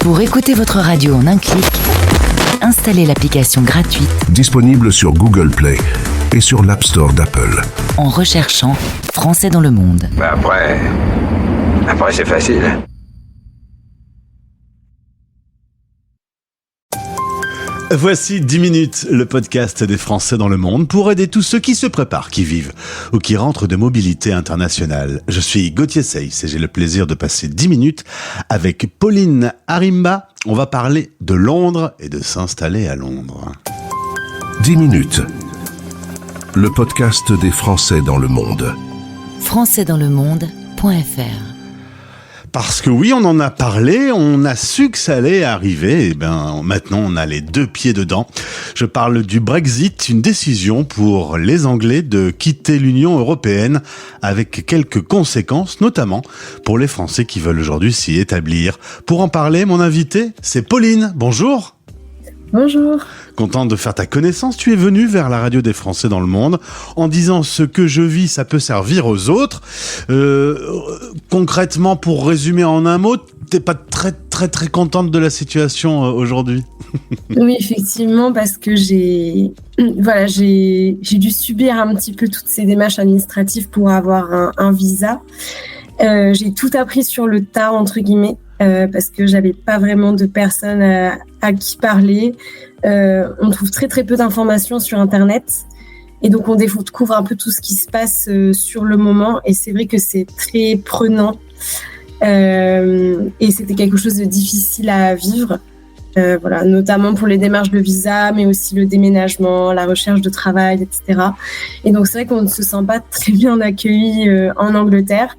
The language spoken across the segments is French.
Pour écouter votre radio en un clic, installez l'application gratuite Disponible sur Google Play et sur l'App Store d'Apple. en recherchant Français dans le monde. Après c'est facile. Voici 10 minutes, le podcast des Français dans le monde pour aider tous ceux qui se préparent, qui vivent ou qui rentrent de mobilité internationale. Je suis Gauthier Seyss et j'ai le plaisir de passer 10 minutes avec Pauline Arimba. On va parler de Londres et de s'installer à Londres. 10 minutes. Le podcast des Français dans le monde. françaisdanslemonde.fr. Parce que oui, on en a parlé, on a su que ça allait arriver, et maintenant on a les deux pieds dedans. Je parle du Brexit, une décision pour les Anglais de quitter l'Union européenne avec quelques conséquences, notamment pour les Français qui veulent aujourd'hui s'y établir. Pour en parler, mon invité, c'est Pauline. Bonjour. Bonjour. Content de faire ta connaissance. Tu es venu vers la radio des Français dans le monde en disant ce que je vis, ça peut servir aux autres. Concrètement, pour résumer en un mot, t'es pas très contente de la situation aujourd'hui. Oui, effectivement, parce que j'ai dû subir un petit peu toutes ces démarches administratives pour avoir un visa. J'ai tout appris sur le tas, entre guillemets. Parce que j'avais pas vraiment de personnes à qui parler. On trouve très peu d'informations sur Internet. Et donc, on découvre un peu tout ce qui se passe sur le moment. Et c'est vrai que c'est très prenant. Et c'était quelque chose de difficile à vivre. Notamment pour les démarches de visa, mais aussi le déménagement, la recherche de travail, etc. Et donc, c'est vrai qu'on ne se sent pas très bien accueilli en Angleterre.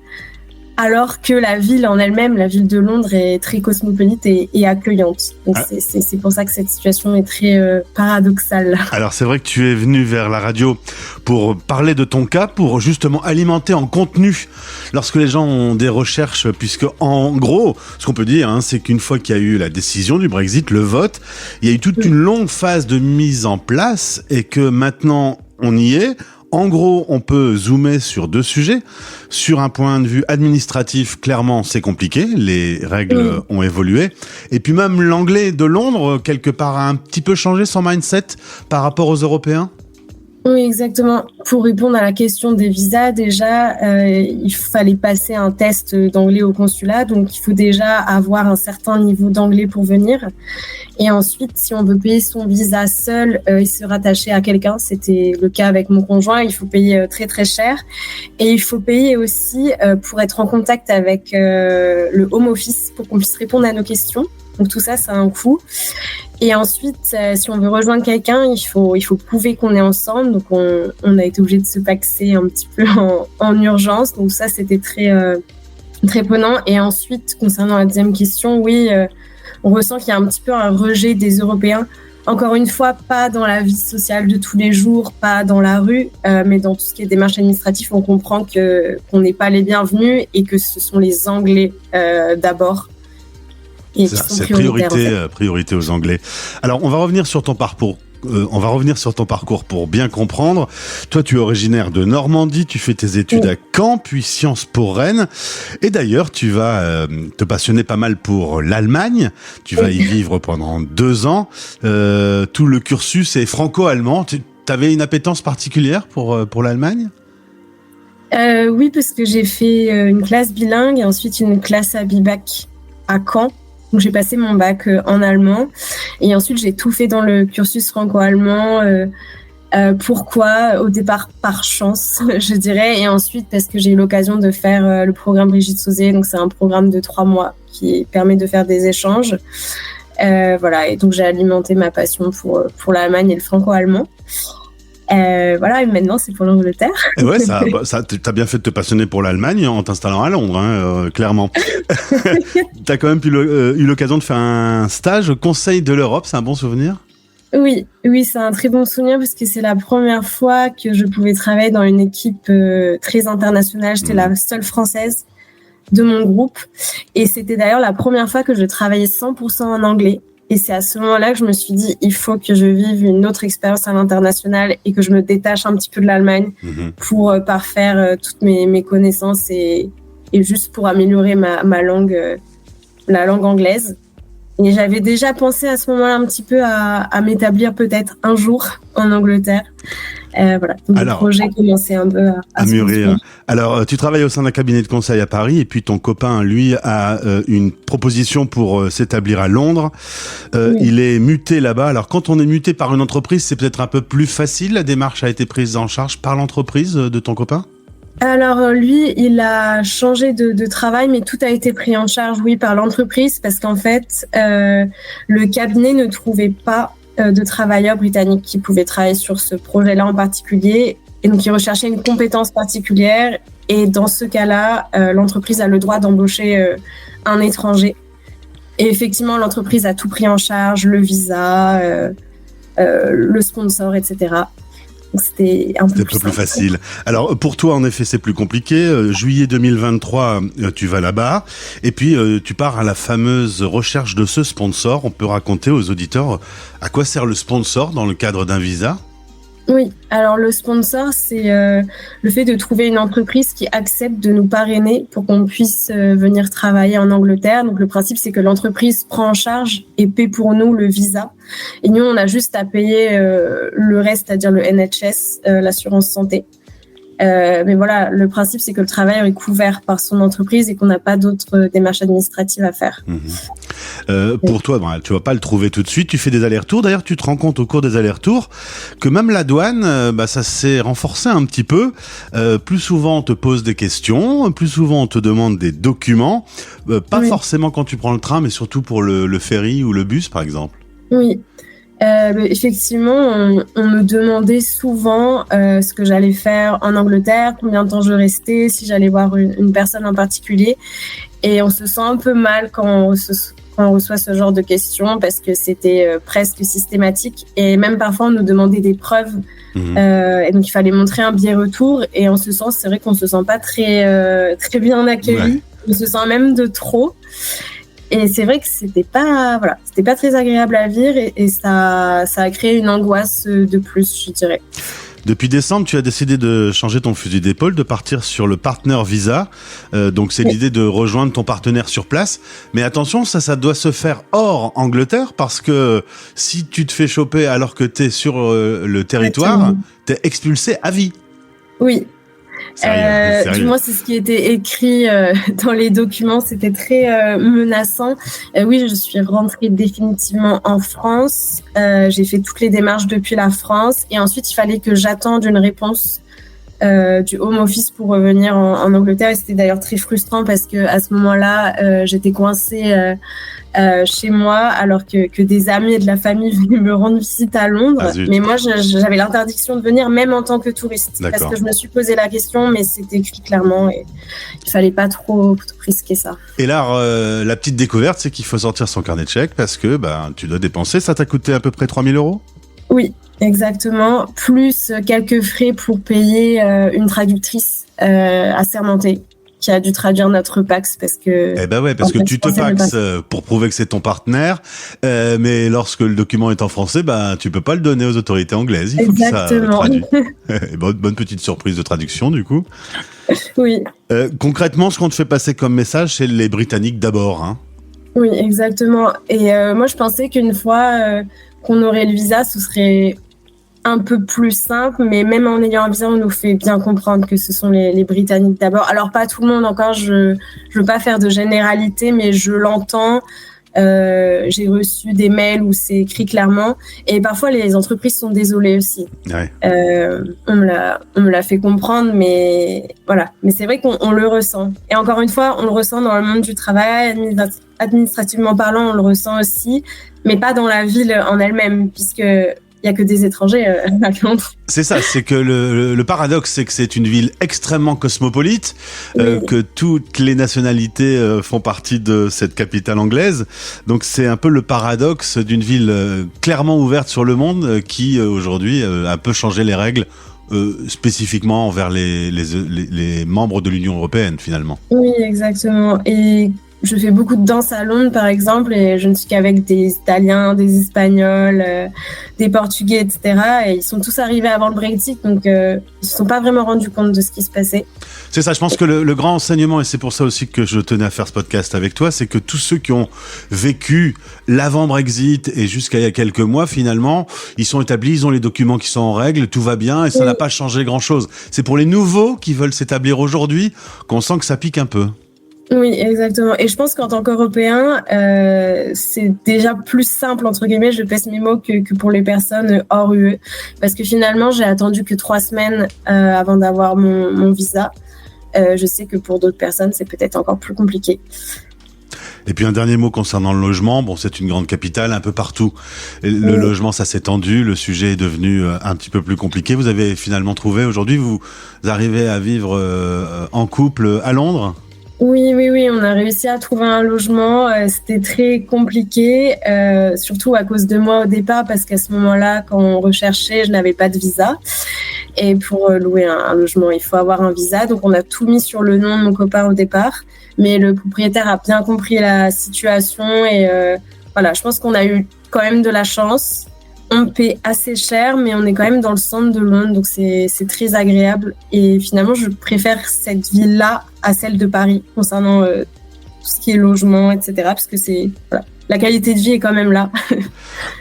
Alors que la ville en elle-même, la ville de Londres, est très cosmopolite et accueillante. Donc c'est pour ça que cette situation est très paradoxale. Alors c'est vrai que tu es venu vers la radio pour parler de ton cas, pour justement alimenter en contenu lorsque les gens ont des recherches, puisque en gros, ce qu'on peut dire, c'est qu'une fois qu'il y a eu la décision du Brexit, le vote, il y a eu toute une longue phase de mise en place et que maintenant on y est. En gros, on peut zoomer sur deux sujets. Sur un point de vue administratif, clairement, c'est compliqué. Les règles ont évolué. Et puis même l'anglais de Londres, quelque part, a un petit peu changé son mindset par rapport aux Européens. Oui, exactement. Pour répondre à la question des visas, déjà, il fallait passer un test d'anglais au consulat. Donc, il faut déjà avoir un certain niveau d'anglais pour venir. Et ensuite, si on veut payer son visa seul et se rattacher à quelqu'un, c'était le cas avec mon conjoint, il faut payer très cher. Et il faut payer aussi pour être en contact avec le Home Office pour qu'on puisse répondre à nos questions. Donc tout ça, ça a un coût. Et ensuite, si on veut rejoindre quelqu'un, il faut prouver qu'on est ensemble. Donc on a été obligé de se paxer un petit peu en urgence. Donc ça, c'était très prenant. Et ensuite, concernant la deuxième question, oui, on ressent qu'il y a un petit peu un rejet des Européens. Encore une fois, pas dans la vie sociale de tous les jours, pas dans la rue, mais dans tout ce qui est démarches administratives, on comprend qu'on n'est pas les bienvenus et que ce sont les Anglais d'abord. C'est priorité aux Anglais. Alors, on va revenir sur ton parcours. Pour bien comprendre. Toi, tu es originaire de Normandie, tu fais tes études à Caen, puis Sciences Po Rennes. Et d'ailleurs, tu vas te passionner pas mal pour l'Allemagne. Tu vas y vivre pendant 2 ans. Tout le cursus est franco-allemand. Tu avais une appétence particulière pour l'Allemagne ? Oui, parce que j'ai fait une classe bilingue et ensuite une classe à bi-bac à Caen. Donc, j'ai passé mon bac en allemand et ensuite, j'ai tout fait dans le cursus franco-allemand. Pourquoi ? Au départ, par chance, je dirais. Et ensuite, parce que j'ai eu l'occasion de faire le programme Brigitte Sauzet. Donc, c'est un programme de 3 mois qui permet de faire des échanges. Et donc, j'ai alimenté ma passion pour l'Allemagne et le franco-allemand. Et maintenant c'est pour l'Angleterre. Et ouais, ça, t'as bien fait de te passionner pour l'Allemagne en t'installant à Londres, clairement. T'as quand même eu l'occasion de faire un stage au Conseil de l'Europe, c'est un bon souvenir ? Oui, c'est un très bon souvenir parce que c'est la première fois que je pouvais travailler dans une équipe très internationale. J'étais la seule française de mon groupe et c'était d'ailleurs la première fois que je travaillais 100% en anglais. Et c'est à ce moment-là que je me suis dit, il faut que je vive une autre expérience à l'international et que je me détache un petit peu de l'Allemagne pour parfaire toutes mes connaissances et juste pour améliorer ma langue, la langue anglaise. Et j'avais déjà pensé à ce moment-là un petit peu à m'établir peut-être un jour en Angleterre. Voilà, donc le projet commençait un peu à mûrir. Alors, tu travailles au sein d'un cabinet de conseil à Paris, et puis ton copain, lui, a une proposition pour s'établir à Londres. Oui. Il est muté là-bas. Alors, quand on est muté par une entreprise, c'est peut-être un peu plus facile. La démarche a été prise en charge par l'entreprise de ton copain ? Alors lui, il a changé de travail, mais tout a été pris en charge, oui, par l'entreprise, parce qu'en fait, le cabinet ne trouvait pas de travailleurs britanniques qui pouvaient travailler sur ce projet-là en particulier, et donc il recherchait une compétence particulière, et dans ce cas-là, l'entreprise a le droit d'embaucher un étranger. Et effectivement, l'entreprise a tout pris en charge, le visa, le sponsor, etc. C'était un peu plus facile. Alors pour toi, en effet, c'est plus compliqué. Juillet 2023, tu vas là-bas, et puis tu pars à la fameuse recherche de ce sponsor. On peut raconter aux auditeurs à quoi sert le sponsor dans le cadre d'un visa ? Oui, alors le sponsor, c'est le fait de trouver une entreprise qui accepte de nous parrainer pour qu'on puisse venir travailler en Angleterre. Donc le principe, c'est que l'entreprise prend en charge et paie pour nous le visa. Et nous, on a juste à payer le reste, c'est-à-dire le NHS, l'assurance santé. Mais voilà, le principe, c'est que le travailleur est couvert par son entreprise et qu'on n'a pas d'autres démarches administratives à faire. Pour toi, tu vas pas le trouver tout de suite, tu fais des allers-retours. D'ailleurs, tu te rends compte au cours des allers-retours que même la douane, ça s'est renforcé un petit peu. Plus souvent, on te pose des questions, plus souvent, on te demande des documents. Pas forcément quand tu prends le train, mais surtout pour le ferry ou le bus, par exemple. Oui. Effectivement, on me demandait souvent ce que j'allais faire en Angleterre, combien de temps je restais, si j'allais voir une personne en particulier. Et on se sent un peu mal quand on reçoit ce genre de questions parce que c'était presque systématique. Et même parfois, on nous demandait des preuves. Et donc, il fallait montrer un billet retour. Et en ce sens, c'est vrai qu'on se sent pas très bien accueilli. Ouais. On se sent même de trop. Et c'est vrai que c'était pas très agréable à vivre et ça a créé une angoisse de plus, je dirais. Depuis décembre, tu as décidé de changer ton fusil d'épaule, de partir sur le partner visa. Donc c'est l'idée de rejoindre ton partenaire sur place. Mais attention, ça doit se faire hors Angleterre parce que si tu te fais choper alors que t'es sur le territoire, t'es expulsé à vie. Oui. Du moins, c'est ce qui était écrit dans les documents. C'était très menaçant. Oui, je suis rentrée définitivement en France. J'ai fait toutes les démarches depuis la France. Et ensuite, il fallait que j'attende une réponse du Home Office pour revenir en Angleterre. Et c'était d'ailleurs très frustrant parce que à ce moment-là, j'étais coincée chez moi alors que des amis et de la famille venaient me rendre visite à Londres. Mais moi, j'avais l'interdiction de venir même en tant que touriste. D'accord. Parce que je me suis posé la question, mais c'était écrit clairement et il fallait pas trop risquer ça. Et là, la petite découverte, c'est qu'il faut sortir son carnet de chèques parce que tu dois dépenser. Ça t'a coûté à peu près 3 000 €? Oui, exactement. Plus quelques frais pour payer une traductrice assermentée qui a dû traduire notre Pax parce que... parce que tu te paxes pour prouver que c'est ton partenaire, mais lorsque le document est en français, tu peux pas le donner aux autorités anglaises. Il faut que ça traduise. Bonne petite surprise de traduction, du coup. Oui. Concrètement, ce qu'on te fait passer comme message, c'est les Britanniques d'abord, hein. Oui, exactement. Et moi, je pensais qu'une fois qu'on aurait le visa, ce serait un peu plus simple, mais même en ayant un visa, on nous fait bien comprendre que ce sont les Britanniques d'abord. Alors, pas tout le monde encore, je veux pas faire de généralité, mais je l'entends. J'ai reçu des mails où c'est écrit clairement. Et parfois, les entreprises sont désolées aussi. Ouais. On me l'a fait comprendre, mais voilà. Mais c'est vrai qu'on le ressent. Et encore une fois, on le ressent dans le monde du travail. Administrativement parlant, on le ressent aussi, mais pas dans la ville en elle-même, puisque il y a que des étrangers à Londres. C'est ça, c'est que le paradoxe, c'est que c'est une ville extrêmement cosmopolite, que toutes les nationalités font partie de cette capitale anglaise. Donc c'est un peu le paradoxe d'une ville clairement ouverte sur le monde qui aujourd'hui a un peu changé les règles spécifiquement envers les membres de l'Union européenne finalement. Oui, exactement. Et je fais beaucoup de danse à Londres, par exemple, et je ne suis qu'avec des Italiens, des Espagnols, des Portugais, etc. Et ils sont tous arrivés avant le Brexit, donc ils se sont pas vraiment rendus compte de ce qui se passait. C'est ça, je pense que le grand enseignement, et c'est pour ça aussi que je tenais à faire ce podcast avec toi, c'est que tous ceux qui ont vécu l'avant-Brexit et jusqu'à il y a quelques mois, finalement, ils sont établis, ils ont les documents qui sont en règle, tout va bien et ça n'a pas changé grand-chose. C'est pour les nouveaux qui veulent s'établir aujourd'hui qu'on sent que ça pique un peu. Oui, exactement. Et je pense qu'en tant qu'Européen, c'est déjà plus simple, entre guillemets, je pèse mes mots, que pour les personnes hors UE. Parce que finalement, j'ai attendu que 3 semaines avant d'avoir mon visa. Je sais que pour d'autres personnes, c'est peut-être encore plus compliqué. Et puis un dernier mot concernant le logement. Bon, c'est une grande capitale, un peu partout. Le logement, ça s'est tendu. Le sujet est devenu un petit peu plus compliqué. Vous avez finalement trouvé, aujourd'hui, vous arrivez à vivre en couple à Londres ? Oui, on a réussi à trouver un logement. C'était très compliqué, surtout à cause de moi au départ, parce qu'à ce moment-là, quand on recherchait, je n'avais pas de visa. Et pour louer un logement, il faut avoir un visa. Donc, on a tout mis sur le nom de mon copain au départ. Mais le propriétaire a bien compris la situation. Et voilà, je pense qu'on a eu quand même de la chance. On paie assez cher, mais on est quand même dans le centre de Londres. Donc, c'est très agréable. Et finalement, je préfère cette ville-là à celle de Paris, concernant tout ce qui est logement, etc. Parce que la qualité de vie est quand même là.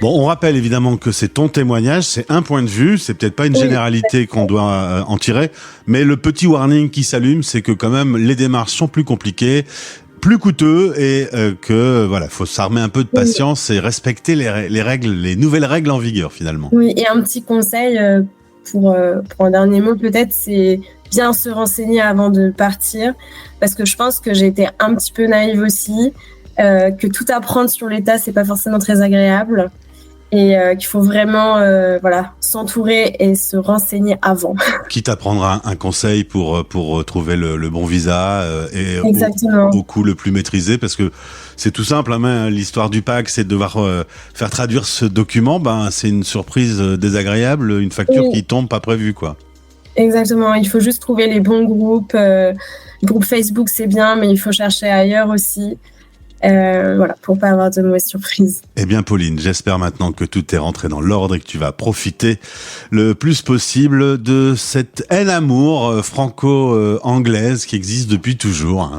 Bon, on rappelle évidemment que c'est ton témoignage, c'est un point de vue, c'est peut-être pas une généralité qu'on doit en tirer, mais le petit warning qui s'allume, c'est que quand même les démarches sont plus compliquées, plus coûteux et que voilà, faut s'armer un peu de patience et respecter les règles, les nouvelles règles en vigueur finalement. Oui, et un petit conseil pour un dernier mot peut-être, c'est bien se renseigner avant de partir, parce que je pense que j'ai été un petit peu naïve aussi. Que tout apprendre sur l'État, c'est pas forcément très agréable, et qu'il faut vraiment s'entourer et se renseigner avant. Quitte à prendre un conseil pour trouver le bon visa et au coût le plus maîtrisé, parce que c'est tout simple, hein, l'histoire du PAC, c'est de devoir faire traduire ce document, c'est une surprise désagréable, une facture qui tombe pas prévue, quoi. Exactement, il faut juste trouver les bons groupes. Le groupe Facebook, c'est bien, mais il faut chercher ailleurs aussi. Pour pas avoir de mauvaises surprises. Eh bien, Pauline, j'espère maintenant que tout est rentré dans l'ordre et que tu vas profiter le plus possible de cette haine-amour franco-anglaise qui existe depuis toujours. Hein.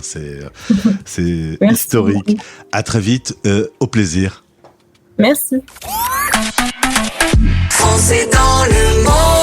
C'est historique. Beaucoup. À très vite. Au plaisir. Merci. Français dans le monde.